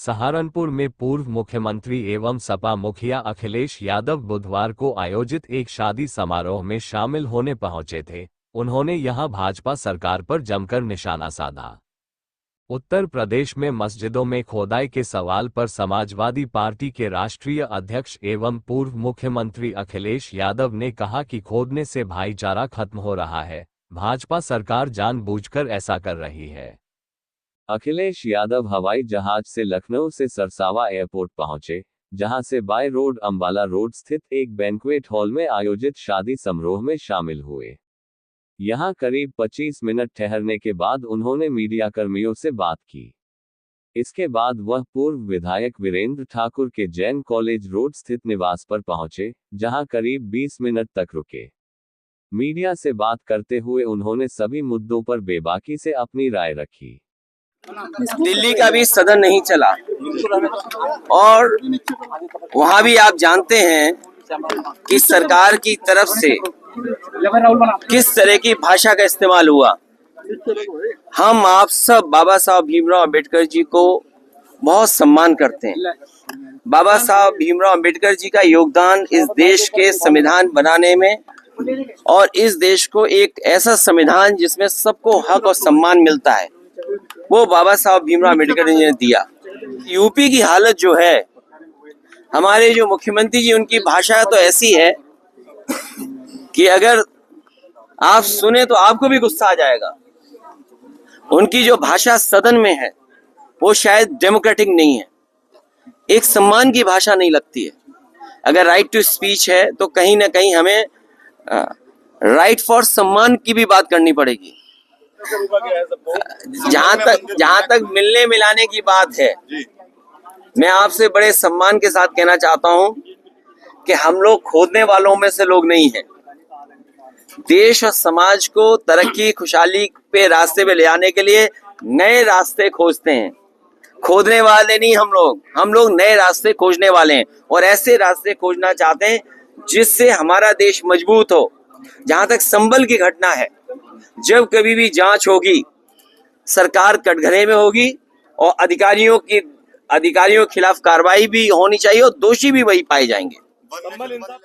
सहारनपुर में पूर्व मुख्यमंत्री एवं सपा मुखिया अखिलेश यादव बुधवार को आयोजित एक शादी समारोह में शामिल होने पहुंचे थे। उन्होंने यहां भाजपा सरकार पर जमकर निशाना साधा। उत्तर प्रदेश में मस्जिदों में खोदाई के सवाल पर समाजवादी पार्टी के राष्ट्रीय अध्यक्ष एवं पूर्व मुख्यमंत्री अखिलेश यादव ने कहा कि खोदने से भाईचारा खत्म हो रहा है, भाजपा सरकार जानबूझकर ऐसा कर रही है। अखिलेश यादव हवाई जहाज से लखनऊ से सरसावा एयरपोर्ट पहुंचे, जहां से बाय रोड अंबाला रोड स्थित एक बैंक्वेट हॉल में आयोजित शादी समारोह में शामिल हुए। यहां करीब 25 मिनट ठहरने के बाद उन्होंने मीडियाकर्मियों से बात की। इसके बाद वह पूर्व विधायक वीरेंद्र ठाकुर के जैन कॉलेज रोड स्थित निवास पर पहुंचे, जहां करीब 20 मिनट तक रुके। मीडिया से बात करते हुए उन्होंने सभी मुद्दों पर बेबाकी से अपनी राय रखी। दिल्ली का भी सदन नहीं चला और वहां भी आप जानते हैं कि सरकार की तरफ से किस तरह की भाषा का इस्तेमाल हुआ। हम आप सब बाबा साहब भीमराव अंबेडकर जी को बहुत सम्मान करते हैं। बाबा साहब भीमराव अंबेडकर जी का योगदान इस देश के संविधान बनाने में और इस देश को एक ऐसा संविधान जिसमें सबको हक और सम्मान मिलता है, वो बाबा साहब भीमराव अंबेडकर जी ने दिया। यूपी की हालत जो है, हमारे जो मुख्यमंत्री जी, उनकी भाषा तो ऐसी है कि अगर आप सुने तो आपको भी गुस्सा आ जाएगा। उनकी जो भाषा सदन में है वो शायद डेमोक्रेटिक नहीं है, एक सम्मान की भाषा नहीं लगती है। अगर राइट टू स्पीच है तो कहीं ना कहीं हमें राइट फॉर सम्मान की भी बात करनी पड़ेगी। जहां तक मिलने मिलाने की बात है, मैं आपसे बड़े सम्मान के साथ कहना चाहता हूं कि हम लोग खोदने वालों में से लोग नहीं हैं। देश और समाज को तरक्की खुशहाली पे रास्ते पे ले जाने के लिए नए रास्ते खोजते हैं, खोदने वाले नहीं। हम लोग नए रास्ते खोजने वाले हैं और ऐसे रास्ते खोजना चाहते हैं जिससे हमारा देश मजबूत हो। जहां तक संभल की घटना है, जब कभी भी जांच होगी, सरकार कटघरे में होगी और अधिकारियों के खिलाफ कार्रवाई भी होनी चाहिए और दोषी भी वही पाए जाएंगे।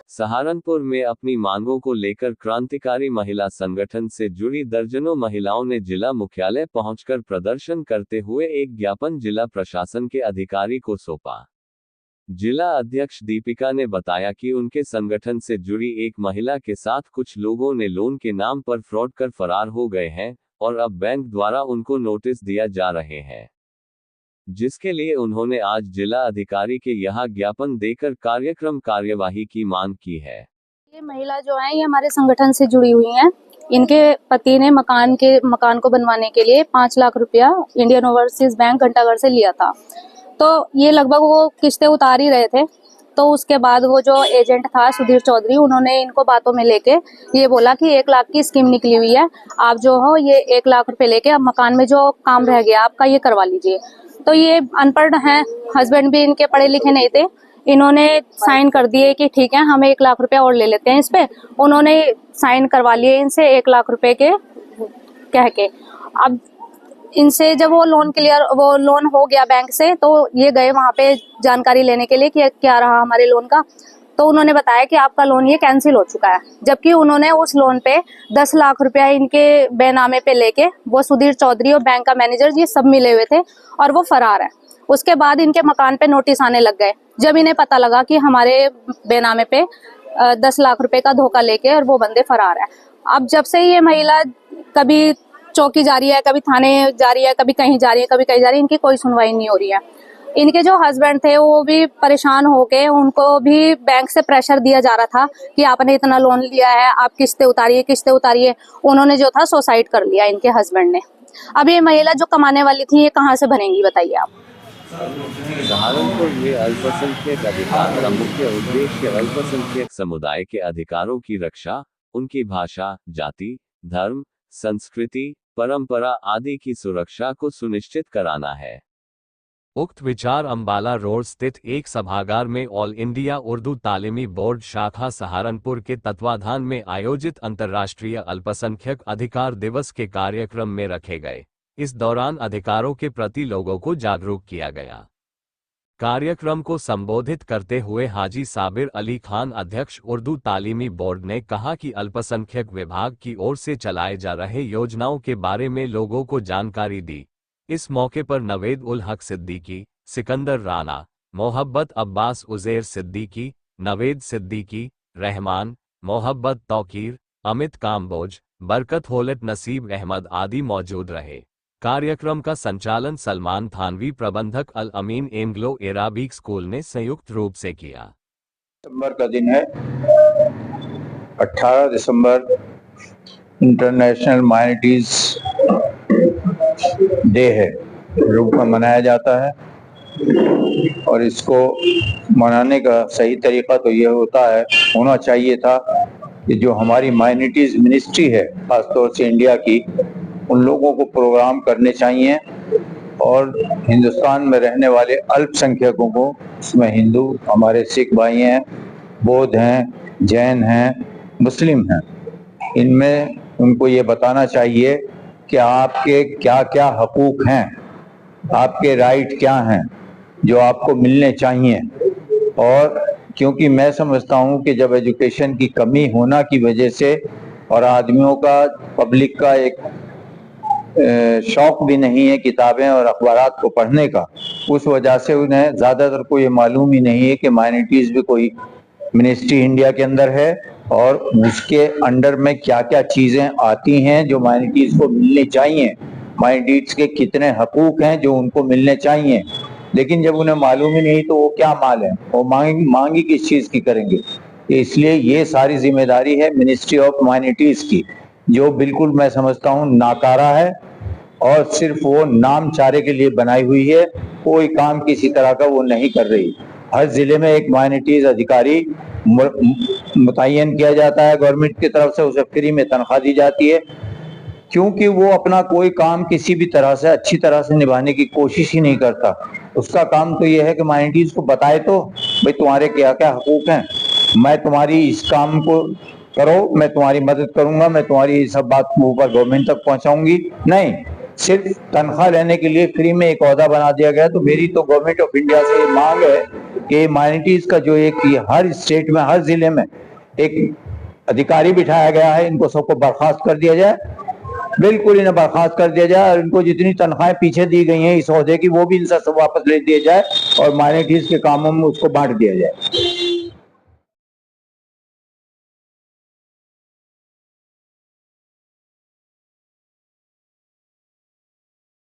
सहारनपुर में अपनी मांगों को लेकर क्रांतिकारी महिला संगठन से जुड़ी दर्जनों महिलाओं ने जिला मुख्यालय पहुंचकर प्रदर्शन करते हुए एक ज्ञापन जिला प्रशासन के अधिकारी को सौंपा। जिला अध्यक्ष दीपिका ने बताया कि उनके संगठन से जुड़ी एक महिला के साथ कुछ लोगों ने लोन के नाम पर फ्रॉड कर फरार हो गए हैं और अब बैंक द्वारा उनको नोटिस दिया जा रहे हैं, जिसके लिए उन्होंने आज जिला अधिकारी के यहाँ ज्ञापन देकर कार्यवाही की मांग की है। ये महिला जो है, ये हमारे संगठन से जुड़ी हुई हैं। इनके पति ने मकान को बनवाने के लिए 5 लाख रुपया इंडियन ओवरसीज बैंक घंटाघर से लिया था। तो ये लगभग वो किस्तें उतार ही रहे थे। तो उसके बाद वो जो एजेंट था सुधीर चौधरी, उन्होंने इनको बातों में लेके ये बोला कि 1 लाख की स्कीम निकली हुई है, आप जो हो ये 1 लाख रुपए लेके अब मकान में जो काम रह गया आपका ये करवा लीजिए। तो ये अनपढ़ हैं, हस्बैंड भी इनके पढ़े लिखे नहीं थे। इन्होंने साइन कर दिए कि ठीक है हम 1 लाख रुपया और ले लेते हैं इस पे। उन्होंने साइन करवा लिए इनसे 1 लाख रुपए के कह के। अब इनसे जब वो लोन हो गया बैंक से, तो ये गए वहां पे जानकारी लेने के लिए कि क्या रहा हमारे लोन का। तो उन्होंने बताया कि आपका लोन ये कैंसिल हो चुका है, जबकि उन्होंने उस लोन पे 10 लाख रुपया इनके बेनामे पे लेके, वो सुधीर चौधरी और बैंक का मैनेजर जी सब मिले हुए थे और वो फरार है। उसके बाद इनके मकान पे नोटिस आने लग गए जब इन्हें पता लगा कि हमारे बेनामे पे 10 लाख रुपए का धोखा लेके और वो बंदे फरार है। अब जब से ये महिला कभी चौकी जा रही है, कभी थाने जा रही है, कभी कहीं जा रही है, कभी कहीं जा रही है, इनकी कोई सुनवाई नहीं हो रही है। इनके जो हस्बैंड थे वो भी परेशान होके, उनको भी बैंक से प्रेशर दिया जा रहा था कि आपने इतना लोन लिया है, आप किस्तें उतारिए। उन्होंने जो था सुसाइड कर लिया इनके हस्बैंड ने। अब ये महिला जो कमाने वाली थी, ये कहाँ से भरेंगी बताइए आप। सहारनपुर में अल्पसंख्यक अधिकार का मुख्य उद्देश्य अल्पसंख्यक समुदाय के अधिकारों की रक्षा, उनकी भाषा, जाति, धर्म, संस्कृति, परंपरा आदि की सुरक्षा को सुनिश्चित कराना है। उक्त विचार अंबाला रोड स्थित एक सभागार में ऑल इंडिया उर्दू तालीमी बोर्ड शाखा सहारनपुर के तत्वाधान में आयोजित अंतर्राष्ट्रीय अल्पसंख्यक अधिकार दिवस के कार्यक्रम में रखे गए। इस दौरान अधिकारों के प्रति लोगों को जागरूक किया गया। कार्यक्रम को संबोधित करते हुए हाजी साबिर अली खान, अध्यक्ष उर्दू तालीमी बोर्ड, ने कहा कि अल्पसंख्यक विभाग की ओर से चलाए जा रहे योजनाओं के बारे में लोगों को जानकारी दी। इस मौके पर नवेद उल हक सिद्दीकी, सिकंदर राना, मोहब्बत अब्बास, उज़ैर सिद्दीकी, नवेद सिद्दीकी, रहमान, मोहब्बत तौकीर, अमित काम्बोज, बरकत होलत, नसीब अहमद आदि मौजूद रहे। कार्यक्रम का संचालन सलमान थानवी, प्रबंधक अल अमीन एंग्लो एराबिक स्कूल ने संयुक्त रूप से किया। दिसंबर का दिन है, 18 दिसंबर इंटरनेशनल माइनॉरिटीज डे है, रूप में मनाया जाता है। और इसको मनाने का सही तरीका तो ये होना चाहिए था कि जो हमारी माइनॉरिटीज मिनिस्ट्री है, खासतौर से इंडिया की, उन लोगों को प्रोग्राम करने चाहिए और हिंदुस्तान में रहने वाले अल्पसंख्यकों को, इसमें हिंदू, हमारे सिख भाई हैं, बौद्ध हैं, जैन हैं, मुस्लिम हैं, इनमें उनको ये बताना चाहिए कि आपके क्या क्या हकूक हैं, आपके राइट क्या हैं जो आपको मिलने चाहिए। और क्योंकि मैं समझता हूँ कि जब एजुकेशन की कमी होना की वजह से और आदमियों का, पब्लिक का एक शौक भी नहीं है किताबें और अखबारात को पढ़ने का, उस वजह से उन्हें ज़्यादातर को ये मालूम ही नहीं है कि माइनॉरिटीज़ भी कोई मिनिस्ट्री इंडिया के अंदर है और उसके अंडर में क्या क्या चीज़ें आती हैं जो माइनॉरिटीज़ को मिलनी चाहिए, माइनॉरिटीज़ के कितने हकूक हैं जो उनको मिलने चाहिए। लेकिन जब उन्हें मालूम ही नहीं तो वो क्या माल है, वो मांगी किस चीज़ की करेंगे। इसलिए ये सारी जिम्मेदारी है मिनिस्ट्री ऑफ माइनॉरिटीज़ की, जो बिल्कुल मैं समझता हूँ नाकारा है और सिर्फ वो नाम चारे के लिए बनाई हुई है, कोई काम किसी तरह का वो नहीं कर रही। हर जिले में एक माइनॉरिटीज अधिकारी मुतय्यन किया जाता है गवर्नमेंट की तरफ से, उसे फ्री में तनख्वाह दी जाती है, क्योंकि वो अपना कोई काम किसी भी तरह से अच्छी तरह से निभाने की कोशिश ही नहीं करता। उसका काम तो ये है कि माइनॉरिटीज को बताए तो भाई तुम्हारे क्या क्या हकूक हैं, मैं तुम्हारी इस काम को करो, मैं तुम्हारी मदद करूंगा, मैं तुम्हारी सब बात ऊपर गवर्नमेंट तक पहुंचाऊंगी। नहीं, सिर्फ तनख्वाह लेने के लिए फ्री में एक ओहदा बना दिया गया। तो मेरी तो गवर्नमेंट ऑफ इंडिया से ये मांग है कि माइनॉरिटीज का जो एक हर स्टेट में, हर जिले में एक अधिकारी बिठाया गया है, इनको सबको बर्खास्त कर दिया जाए, बिल्कुल इन्हें बर्खास्त कर दिया जाए और इनको जितनी तनख्वाहें पीछे दी गई हैं इस ओहदे की, वो भी इनसे सब वापस ले दिया जाए और माइनॉरिटीज के कामों में उसको बांट दिया जाए।